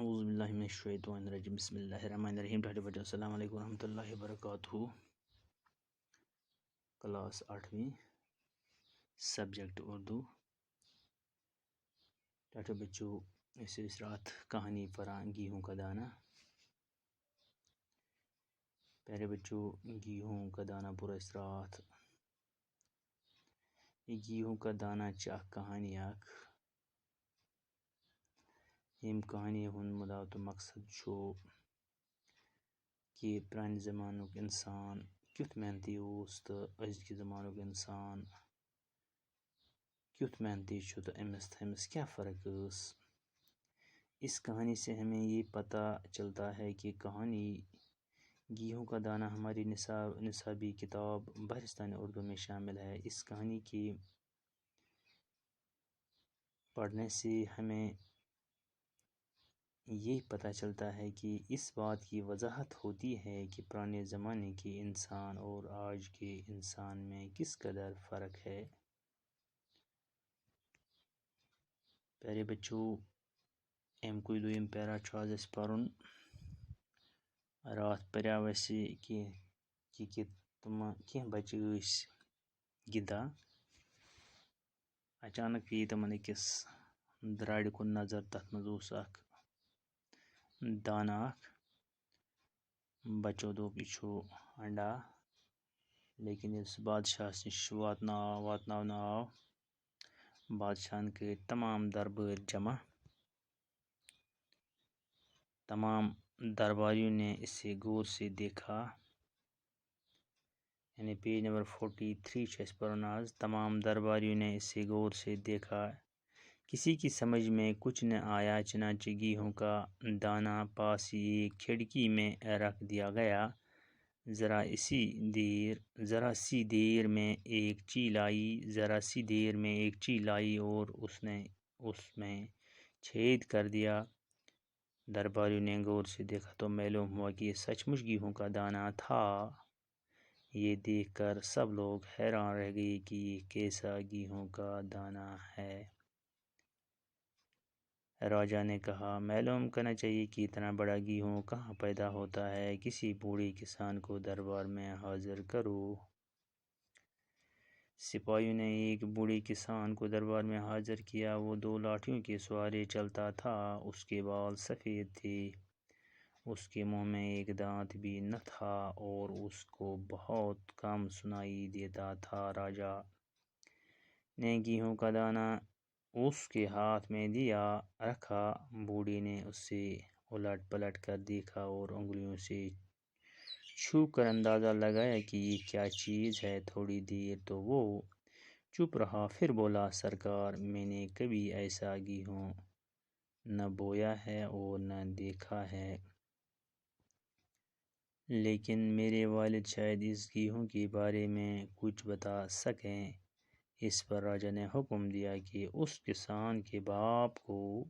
اعوذ باللہ من الشیطان الرجیم بسم اللہ الرحمن الرحیم السلام علیکم ورحمۃ اللہ وبرکاتہ۔ کلاس 8ویں سبجیکٹ اردو۔ ڈاکٹر بچوں اس رات کہانی پڑھا گیہوں کا دانہ۔ پیارے بچوں گیہوں کا دانہ پورا اس رات یہ گیہوں کا دانہ چاہ کہانی اخ یم کہانی ہند مدا تو مقصد چھو کہ پرانہ زمانک انسان کیُتھ محنتی اوس تو ازکہ زمانک انسان کیُتھ محنتی چھُ تو امس کیا فرق اس۔ اس کہانی سے ہمیں یہ پتہ چلتا ہے کہ کہانی گیہوں کا دانہ ہماری نصابی کتاب بہرستان اردو میں شامل ہے۔ اس کہانی کی پڑھنے سے ہمیں یہ پتہ چلتا ہے کہ اس بات کی وضاحت ہوتی ہے کہ پرانے زمانے کے انسان اور آج کے انسان میں کس قدر فرق ہے۔ پیارے بچوں کوئی دویم پیرا چھُ آز اَسہِ پرُن۔ رات پریاو اَسہِ کہ تم کینٛہہ بچہِ ٲسۍ گِنٛدان اچانک پیٚیہِ تمن أکِس درارِ کُن نظر، تتھ منٛز اوس اکھ دانہ اکھ۔ بچو دوٚپ یہِ چھُ انڈا، لیکن ییٚلہِ سُہ بادشاہس نِش واتناونہٕ آو، بادشاہن کٔرۍ تمام دربٲرۍ جمع۔ تمام درباریوں نے اسے غور سے دیکھا، یعنی پیج نمبر 43 چھُ اَسہِ پرُن آز۔ تمام درباریوں نے اسے غور سے دیکھا، کسی کی سمجھ میں کچھ نہ آیا، چنانچہ گیہوں کا دانہ پاس ہی ایک کھڑکی میں رکھ دیا گیا۔ ذرا سی دیر میں ایک چیل آئی اور اس نے اس میں چھید کر دیا۔ درباریوں نے غور سے دیکھا تو معلوم ہوا کہ یہ سچ مچ گیہوں کا دانہ تھا۔ یہ دیکھ کر سب لوگ حیران رہ گئے کہ یہ کیسا گیہوں کا دانہ ہے۔ راجا نے کہا، معلوم کرنا چاہیے کہ اتنا بڑا گیہوں کہاں پیدا ہوتا ہے۔ کسی بوڑھے کسان کو دربار میں حاضر کرو۔ سپاہیوں نے ایک بوڑھے کسان کو دربار میں حاضر کیا۔ وہ 2 لاٹھیوں کے سہارے چلتا تھا، اس کے بال سفید تھے، اس کے منہ میں ایک دانت بھی نہ تھا اور اس کو بہت کم سنائی دیتا تھا۔ راجا نے گیہوں کا دانہ اس کے ہاتھ میں رکھا۔ بوڑھے نے اسے الٹ پلٹ کر دیکھا اور انگلیوں سے چھو کر اندازہ لگایا کہ یہ کیا چیز ہے۔ تھوڑی دیر تو وہ چپ رہا، پھر بولا، سرکار، میں نے کبھی ایسا گیہوں نہ بویا ہے اور نہ دیکھا ہے، لیکن میرے والد شاید اس گیہوں کے بارے میں کچھ بتا سکیں۔ اس پر راجا نے حکم دیا کہ اس کسان کے باپ کو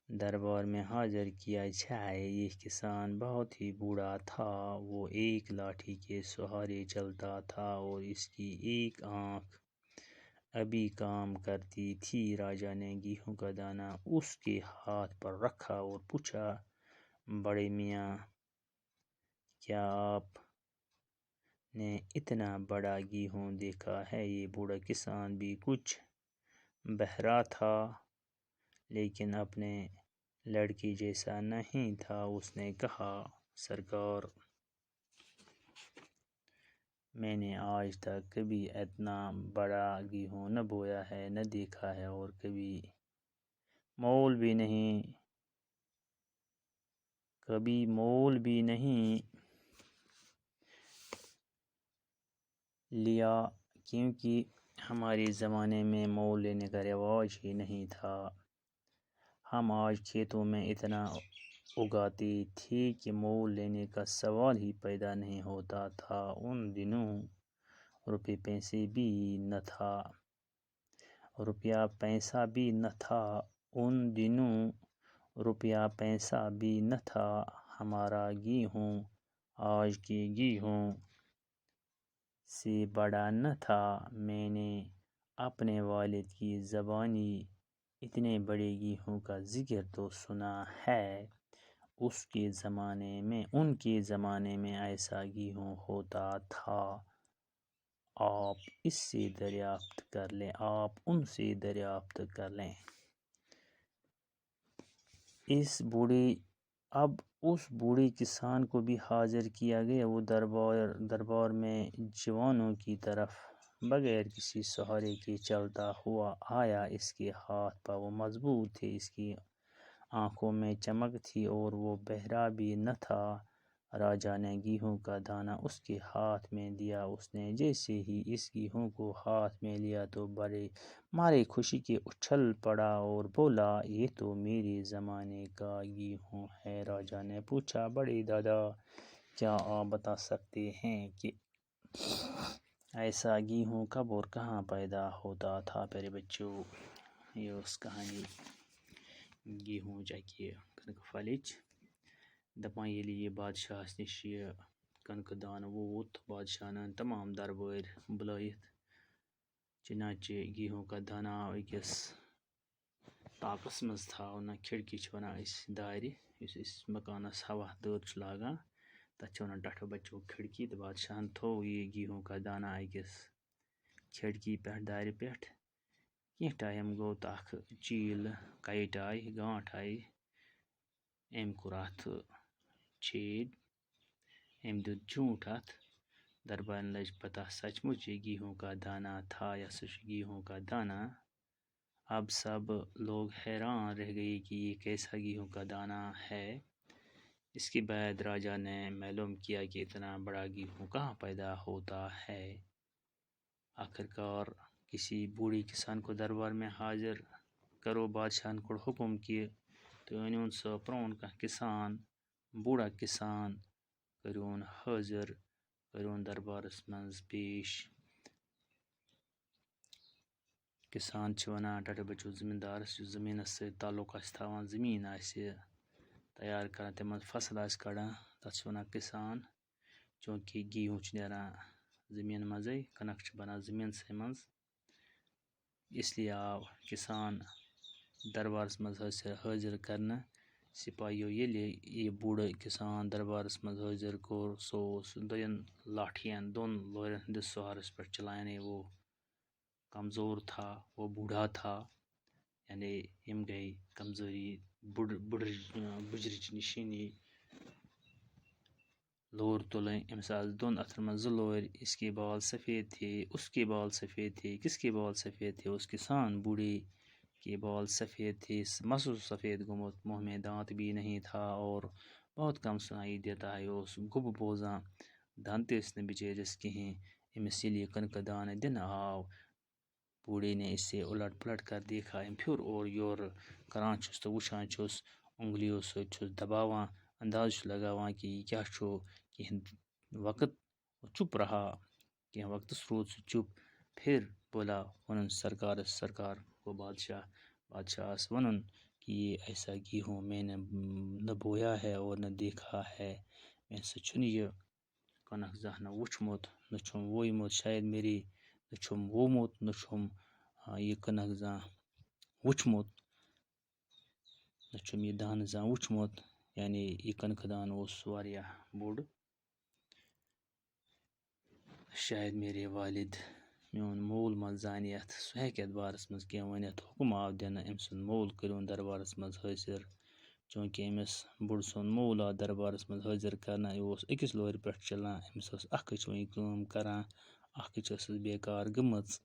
دربار میں حاضر کیا جائے۔ یہ کسان بہت ہی بوڑھا تھا، وہ ایک لاٹھی کے سہارے چلتا تھا اور اس کی ایک آنکھ ابھی کام کرتی تھی۔ راجا نے گیہوں کا دانہ اس کے ہاتھ پر رکھا اور پوچھا، بڑے میاں، کیا آپ نے اتنا بڑا گیہوں دیکھا ہے؟ یہ بوڑھا کسان بھی کچھ بہرا تھا، لیکن اپنے لڑکے جیسا نہیں تھا۔ اس نے کہا، سرکار، میں نے آج تک کبھی اتنا بڑا گیہوں نہ بویا ہے، نہ دیکھا ہے، اور کبھی مول بھی نہیں لیا، کیونکہ ہمارے زمانے میں مول لینے کا رواج ہی نہیں تھا۔ ہم آج کھیتوں میں اتنا اگاتے تھے کہ مول لینے کا سوال ہی پیدا نہیں ہوتا تھا۔ ان دنوں روپیہ پیسہ بھی نہ تھا۔ ہمارا گیہوں آج کے گیہوں سے بڑا نہ تھا۔ میں نے اپنے والد کی زبانی اتنے بڑے گیہوں کا ذکر تو سنا ہے، ان کے زمانے میں ایسا گیہوں ہوتا تھا۔ آپ ان سے دریافت کر لیں۔ اب اس بوڑھے کسان کو بھی حاضر کیا گیا۔ وہ دربار میں جوانوں کی طرف بغیر کسی سہارے کے چلتا ہوا آیا۔ اس کے ہاتھ پاؤں مضبوط تھے، اس کی آنکھوں میں چمک تھی اور وہ بہرا بھی نہ تھا۔ راجا نے گیہوں کا دانہ اس کے ہاتھ میں دیا۔ اس نے جیسے ہی اس گیہوں کو ہاتھ میں لیا تو مارے خوشی کے اچھل پڑا اور بولا، یہ تو میرے زمانے کا گیہوں ہے۔ راجا نے پوچھا، بڑے دادا، کیا آپ بتا سکتے ہیں کہ ایسا گیہوں کب اور کہاں پیدا ہوتا تھا؟ پیارے بچوں، یہ اس کہانی گیہوں چاکیے کنک پھلچ دپان ییٚلہِ یہِ بادشاہس نِش یہِ کَنکہٕ دانہٕ ووت، بادشاہن تمام دربٲرۍ بُلٲیِتھ چنانچہ گیہوں کا دانہ آو أکِس طاقس منٛز تھاونہٕ۔ کھڑکی چھِ وَنان أسۍ دارِ، یُس أسۍ مکانس ہوا دٲر چھُ لاگان، تتھ چھِ وَنان ٹَٹھٕ بچو کھڑکی۔ تہٕ بادشاہن تھوو یہِ گیہوں کا دانہ أکِس کھڑکی پٮ۪ٹھ، دارِ پٮ۪ٹھ۔ کینٛہہ ٹایم گوٚو تہٕ اکھ چیٖل کایٹ آیہِ، گانٛٹھ آیہِ، أمۍ کوٚر اتھ چھید، أمۍ دیُت جھوٗٹھ اتھ۔ دربارن لٔج پتہ سچ مچ یہ گیہوں کا دانہ تھا، یہ سچ گیہوں کا دانہ۔ اب سب لوگ حیران رہ گئے کہ یہ کیسا گیہوں کا دانہ ہے۔ اس کے بعد راجا نے معلوم کیا کہ اتنا بڑا گیہوں کہاں پیدا ہوتا ہے۔ آخرکار کسی بوڑھے کسان کو دربار میں حاضر کرو۔ بادشاہن کوٚر حکم کہ تُہۍ أنۍہوٗن سُہ پرٛون کانٛہہ کسان، بوڑھا کسان، کٔرۍہوٗن حٲضر، کٔرۍہوٗن دربارس منٛز پیش۔ کسان چھِ وَنان ٹَٹھٕ بچو زمیٖندارس، یُس زٔمیٖنس سۭتۍ تعلق آسہِ تھاوان، زٔمیٖن آسہِ تیار کران، تَمہِ منٛز فصل آسہِ کڑان، تتھ چھِ وَنان کسان۔ چوٗنٛکہِ گیہوں چھُ نیران زٔمیٖن منٛزٕے، کَنک چھِ بنان زٔمیٖنسٕے منٛز، اس لیے آو کسان دربارس منٛز حٲضر کرنہٕ سپاہیو۔ ییٚلہِ یہِ بوٚڑ کسان دربارس منٛز حٲضر کوٚر، سُہ اوس دۄن لورٮ۪ن ہٕنٛدِس سہارس پٮ۪ٹھ چلان، یعنی وہ کمزور تھا، وہ بوڑھا تھا، یعنی یم گئی کمزوری، بُجرٕچ نشٲنی۔ لور تُلٕنۍ، أمِس آسہٕ دۄن اَتھن منٛز زٕ لورِ۔ اس کے بال سفید تھے، اس کے بال سفید تھے۔ کس کے بال سفید تھے؟ اس کسان بوڑھے کے بال سفید تھے، مس اوس سفید گوٚمُت، منہ میں دانت بھی نہیں تھا اور بہت کم سنائی دیتا ہے۔ یہِ اوس گوٚب بوزان، دند تہِ ٲسۍ نہٕ بِچٲرِس کِہیٖنۍ۔ أمِس ییٚلہِ یہِ کٕنکہٕ دانہٕ دِنہٕ آو، بوڑھے نے اسے الٹ پلٹ کر دیکھا۔ أمۍ پھیُر اورٕ یورٕ کران چھُس تہٕ وٕچھان چھُس، انگلیو سۭتۍ چھُس دباوان، انداز چھُ لگاوان کہ یہِ کیٛاہ چھُ۔ کینٛہہ وقت چُپ رہا، کینٛہہ وقتس روٗد سُہ چُپ۔ پھر بولا، وَنُن سرکار کو بادشاہس وَنُن کہ یہ ایسا گیہوں میں نے نہ بویا ہے اور نہ دیکھا ہے۔ مےٚ ہسا چھُنہٕ یہِ کَنک زانٛہہ نہ وُچھمُت، نہ چھُم وویمُت، شاید میری نہ چھُم وومُت، نہ چھُم یہِ کٕنک زانٛہہ وُچھمُت، نہ چھُم یہِ دانہٕ زانٛہہ وُچھمُت۔ یعنی یہِ کٕنکہٕ دانہٕ اوس واریاہ بوٚڑ۔ شاید میرے والد، میون مول ما زانہِ یتھ، سُہ ہیٚکہِ یتھ بارس منٛز کینٛہہ ؤنِتھ۔ حُکم آو دِنہٕ، أمۍ سُنٛد مول کٔرۍہوٗن دربارس منٛز حٲضر۔ چوٗنٛکہِ أمِس بُڑٕ سُنٛد مول آو دربارس منٛز حٲضر کرنہٕ، یہِ اوس أکِس لورِ پٮ۪ٹھ چلان، أمِس ٲس اکھ أچھ وۄنۍ کٲم کران، اکھ أچھ ٲسٕس بیکار گٔمٕژ۔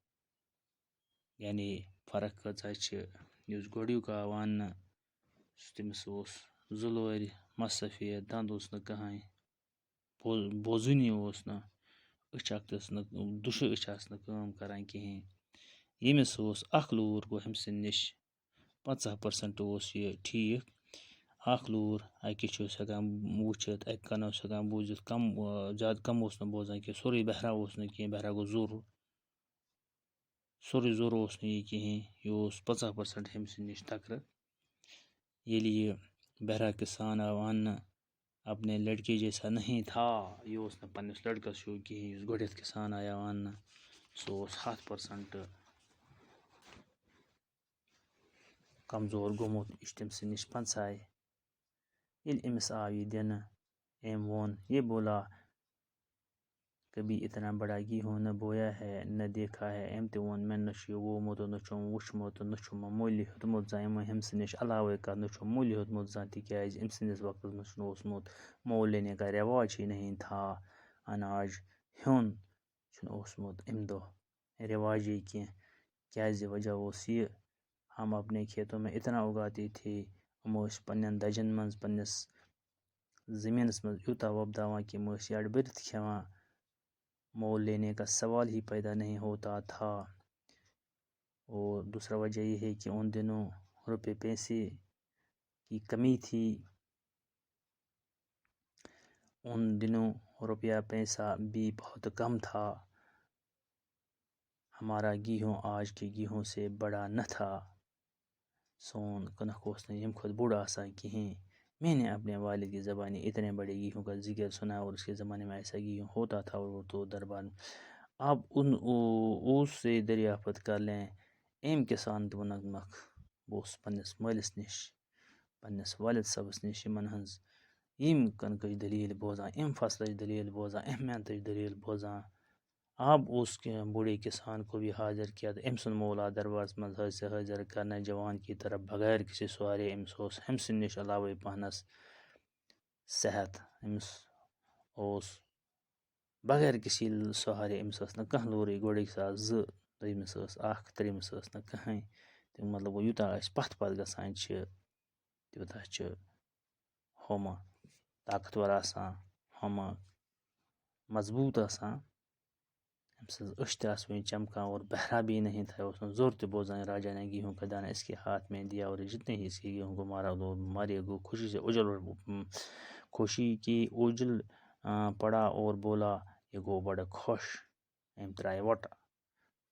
یعنی فرق کۭژاہ چھِ۔ یُس گۄڈٕیُک آو وننہٕ، تٔمِس اوس زٕ لورِ، مس سفید، دند اوس نہٕ کٕہٕنۍ، بوزٲنی اوس نہٕ، أچھ اکھ تہِ ٲس نہٕ، دُشہِ أچھ آسہٕ نہٕ کٲم کران کِہیٖنۍ۔ ییٚمِس اوس اکھ لوٗر، گوٚو أمۍ سٕنٛدِ نِش 50% اوس یہِ ٹھیٖک۔ اکھ لوٗر، اکہِ أچھ اوس ہٮ۪کان وٕچھِتھ، اکہِ کَنہٕ اوس ہٮ۪کان بوٗزِتھ، زیادٕ کم اوس نہٕ بوزان کینٛہہ، سورُے بہرا اوس نہٕ کینٛہہ، بہرا گوٚو زوٚر، سورُے زوٚر اوس نہٕ یہِ کِہیٖنۍ، یہِ اوس 50% أمۍ سٕنٛدِ نِش تکرٕ۔ ییٚلہِ یہِ بہرا کسان آو اننہٕ، اپنے لڑکے جیسا نہیں تھا، یہِ اوس نہٕ پننِس لڑکس ہیوٗ کِہیٖنۍ۔ یُس گۄڈٮ۪تھ کسان آیاو اننہٕ، سُہ اوس 100%۔ کمزور گوٚمُت یہِ چھُ تٔمۍ سٕنٛدِ نِش پنٛژاے. ییٚلہِ أمِس آو یہِ دِنہٕ أمۍ ووٚن یہ بولا کبھی اتنا بڑا گیہوں نہ بویا ہے نہ دیکھا ہے. أمۍ تہِ ووٚن مےٚ نہ چھُ یہِ وومُت نہ چھُم وٕچھمُت نہ چھُم مٔلۍ ہیوٚتمُت زانٛہہ یِمو ہُمۍ سٕنٛدِ نِش علاوَے کَتھ نہ چھُم مٔلۍ ہیوٚتمُت زانٛہہ تِکیٛازِ أمۍ سٕنٛدِس وقتَس منٛز چھُنہٕ اوسمُت مول لینے کا رواج ہی نہیں تھا. اناج ہیوٚن چھُنہٕ اوسمُت اَمہِ دۄہ رواجے کینٛہہ. کیٛازِ وجہ اوس یہِ ہم اپنے کھیتوں میں اتنا اگاتے تھے. یِم ٲسۍ پنٛنٮ۪ن دَجَن منٛز پنٛنِس زٔمیٖنَس منٛز یوٗتاہ وۄپداوان کہ یِم ٲسۍ یَڈ بٔرِتھ کھٮ۪وان. مول لینے کا سوال ہی پیدا نہیں ہوتا تھا. اور دوسرا وجہ یہ ہے کہ ان دنوں روپے پیسے کی کمی تھی. ان دنوں روپیہ پیسہ بھی بہت کم تھا. ہمارا گیہوں آج کے گیہوں سے بڑا نہ تھا. سون کٕنک اوس نہٕ ییٚمہِ کھۄتہٕ بوٚڑ آسان کِہیٖنۍ. میں نے اپنے والد کی زبانی اتنے بڑے گیہوں کا ذکر سنا اور اس کے زمانے میں ایسا گیہوں ہوتا تھا اور تو دربار میں آپ اس سے دریافت کر لیں. أمۍ کِسان تہِ ووٚنُکھ بہٕ اوسُس پنٛنِس مٲلِس نِش پنٛنِس والد صٲبَس نِش یِمن ہٕنٛز ییٚمۍ کَنکٕچ دٔلیٖل بوزان اَمہِ فصلٕچ دٔلیٖل بوزان اَمہِ محنتٕچ دٔلیٖل بوزان. اب اس کے بوڑھے کسان کو بھی حاضر کیا تو أمۍ سُنٛد مول آو دربارس منٛز حٲضر کرنہٕ جوان کی طرف بغیر کسی سوارے. أمِس اوس أمۍ سٕنٛدِ نِش علاوَے پہنَس صحت. أمِس اوس بغیر کسی سہارے أمِس ٲس نہٕ کانٛہہ لورٕے. گۄڈٕکِس آسہٕ زٕ دوٚیمِس ٲس اَکھ ترٛیٚیِمِس ٲس نہٕ کٕہٕنۍ. تمیُک مطلب گوٚو یوٗتاہ أسۍ پَتھ گژھان چھِ تیوٗتاہ چھِ ہُمہٕ طاقتور آسان ہُمہٕ مضبوٗط آسان. أمۍ سٕنٛز أچھ تہِ آسہٕ وٕنۍ چمکان اور بہرا بھی نہیں تھا. اوس نہٕ زوٚر تہِ بوزان. راجا نے گیہوں کا دانہ اس کے ہاتھ میں دیا اور جتنے ہی اس کے گیہوں کو مارے گو خوشی سے خوشی کی اوجل پڑا اور بولا یہ گو بڑا خوش. أمۍ ترائے وٹ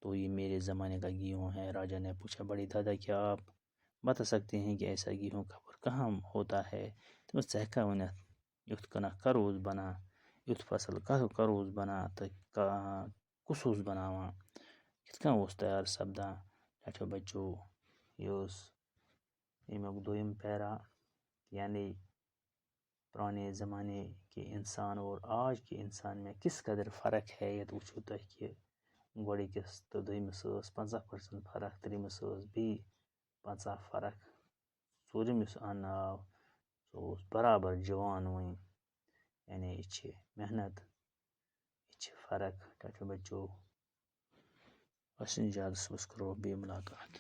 تو یہ میرے زمانے کا گیہوں ہے. راجا نے پوچھا بڑے دادا کیا آپ بتا سکتے ہیں کہ ایسا گیہوں خبر کہاں ہوتا ہے. تٔمِس ژٕ ہٮ۪کھا ؤنِتھ یُتھ کٕنک کر اوس بنان یُتھ فصل کر اوس بنان تہٕ کُس اوس بناوان کِتھ کٔنۍ اوس تیار سپدان. ٹھہرو بچو یہ اوس امیُک دوٚیِم پیرا یعنی پرانے زمانے کے انسان اور آج کے انسان میں کس قدر فرق ہے. ییٚتہِ وٕچھو تۄہہِ کہِ گۄڈٕکِس تہٕ دوٚیمِس ٲس 50% فرق. ترٛیٚیِمِس ٲس بیٚیہِ 50 فرق. ژوٗرِم یُس اَننہٕ آو سُہ اوس برابر جوان وٕنۍ. یعنی یہِ چھِ محنت یہِ چھِ فرق. ٹھہرو بچو أسۍ چھِنہٕ زیادٕ صُبحس کرو بیٚیہِ مُلاقات.